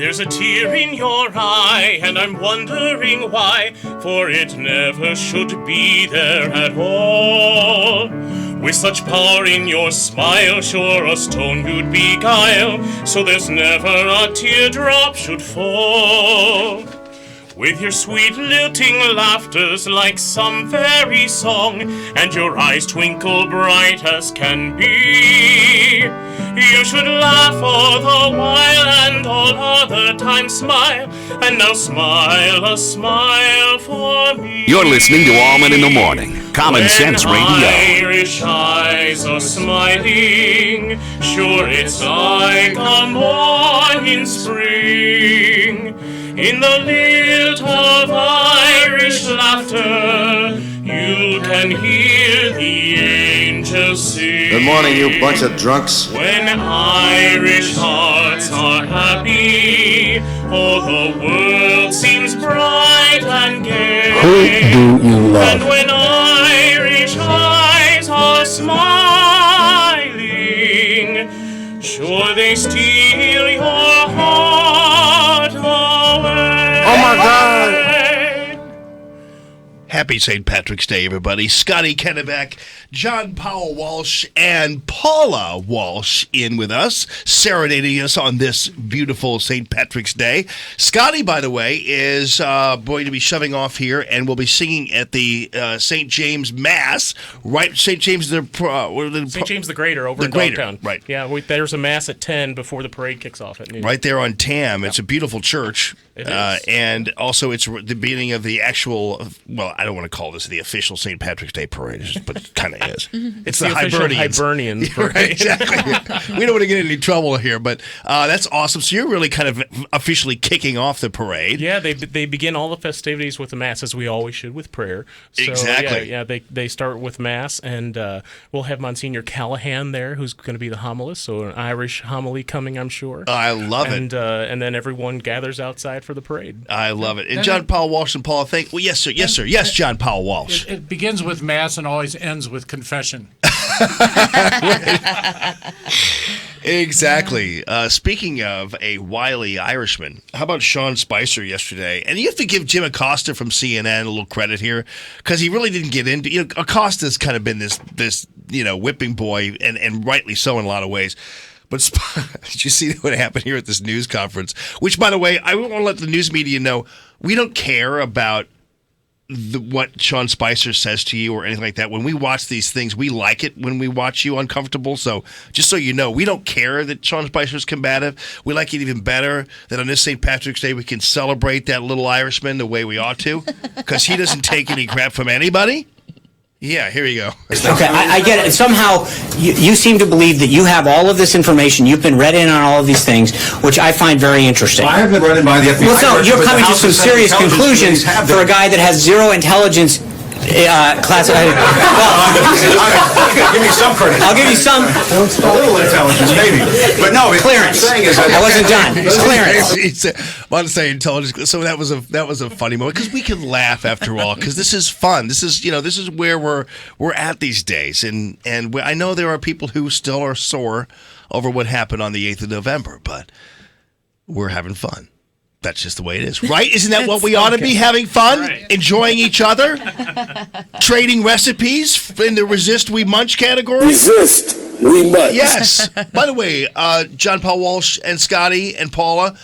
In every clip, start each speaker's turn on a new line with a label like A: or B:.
A: There's a tear in your eye, and I'm wondering why, for it never should be there at all. With such power in your smile, sure a stone you'd beguile, so there's never a teardrop should fall. With your sweet lilting laughters like some fairy song, and your eyes twinkle bright as can be, you should laugh all the while and all other times smile, and now smile a smile for me.
B: You're listening to Allman in the Morning, Common Sense Radio.
A: Irish eyes are smiling, sure it's like a morning spring. In the lilt of Irish laughter, you can hear the angels sing.
C: Good morning, you bunch of drunks.
A: When Irish hearts are happy, all the world seems bright and gay.
D: Who do you love?
A: And when Irish eyes are smiling, sure they steal your heart away.
D: Oh my God!
E: Happy St. Patrick's Day, everybody. Scotty Kennebeck, John Powell Walsh, and Paula Walsh in with us, serenading us on this beautiful St. Patrick's Day. Scotty, by the way, is going to be shoving off here, and we'll be singing at the St. James Mass, right? St. James
A: St. James the Greater over in Dogtown.
E: Right.
A: Yeah, there's a Mass at 10 before the parade kicks off at noon.
E: Right there on Tam. It's a beautiful church.
A: It is.
E: And also it's the beginning of the actual, well, I don't want to call this the official St. Patrick's Day parade, but it kind of is.
A: It's the Hibernians parade.
E: Right, exactly. We don't want to get in any trouble here, but that's awesome. So you're really kind of officially kicking off the parade.
A: Yeah, they begin all the festivities with the Mass, as we always should, with prayer. So,
E: exactly.
A: Yeah, they start with Mass, and we'll have Monsignor Callahan there, who's going to be the homilist, so an Irish homily coming, I'm sure.
E: I love it.
A: And then everyone gathers outside for the parade.
E: I love it. And John Powell Walsh and Paula, yes, sir. Yes, sir. Yes, John Powell Walsh.
F: It begins with Mass and always ends with confession.
E: Exactly. Speaking of a wily Irishman, how about Sean Spicer yesterday? And you have to give Jim Acosta from CNN a little credit here, because he really didn't get into. Acosta's kind of been this whipping boy, and rightly so in a lot of ways. But did you see what happened here at this news conference? Which, by the way, I want to let the news media know we don't care about what Sean Spicer says to you or anything like that. When we watch these things, we like it when we watch you uncomfortable. So just so you know, we don't care that Sean Spicer's combative. We like it even better that on this St. Patrick's Day we can celebrate that little Irishman the way we ought to, because he doesn't take any crap from anybody. Yeah, here you go.
G: Okay, I get it. Somehow, you seem to believe that you have all of this information. You've been read in on all of these things, which I find very interesting.
C: I have been read in by the FBI.
G: Well, no, you're coming to some serious conclusions for a guy that has zero intelligence. Class.
C: Give me some credit.
G: I'll give you some.
C: A little intelligence, maybe. But no,
G: clearance.
C: That
G: wasn't done. It's clearance.
E: I want to say intelligence. So that was a funny moment, because we can laugh after all, because this is fun. This is where we're at these days, and I know there are people who still are sore over what happened on the 8th of November, but we're having fun. That's just the way it is, right? Isn't that what we ought to be, having fun? Right. Enjoying each other? Trading recipes in the Resist We Munch category?
D: Resist We Munch.
E: Yes. By the way, John Paul Walsh and Scotty and Paula,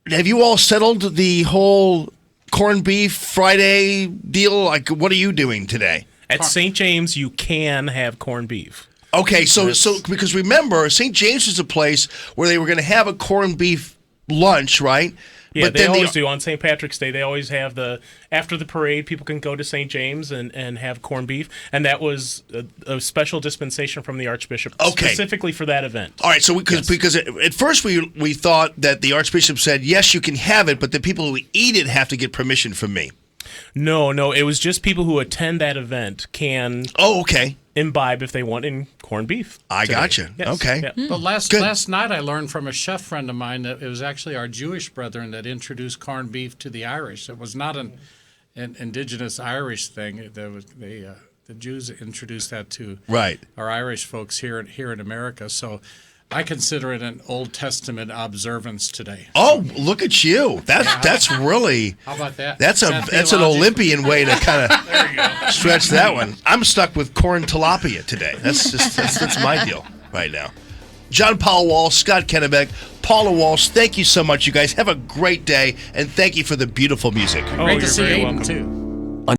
E: have you all settled the whole corned beef Friday deal? Like, what are you doing today?
A: At St. James, you can have corned beef.
E: Okay, so because remember, St. James is a place where they were going to have a corned beef lunch, right?
A: Yeah,
E: but
A: they always do. On St. Patrick's Day, they always have after the parade, people can go to St. James and have corned beef, and that was a special dispensation from the Archbishop specifically for that event.
E: All right, so because at first we thought that the Archbishop said, yes, you can have it, but the people who eat it have to get permission from me.
A: No, it was just people who attend that event can imbibe if they want in corned beef.
E: I gotcha. Yes. Okay.
A: Yeah.
F: But last night I learned from a chef friend of mine that it was actually our Jewish brethren that introduced corned beef to the Irish. It was not an indigenous Irish thing. The Jews introduced that to our Irish folks here in America. So I consider it an Old Testament observance today.
E: Oh, look at you! That's really.
F: How about that?
E: That's
F: Is that
E: that's an
F: theological?
E: Olympian way to kind of stretch that one. I'm stuck with corn tilapia today. That's my deal right now. John Powell Walsh, Scott Kennebeck, Paula Walsh, thank you so much, you guys. Have a great day, and thank you for the beautiful music.
F: Great to
A: you're
F: see
A: very
F: Aiden,
A: welcome.
F: too.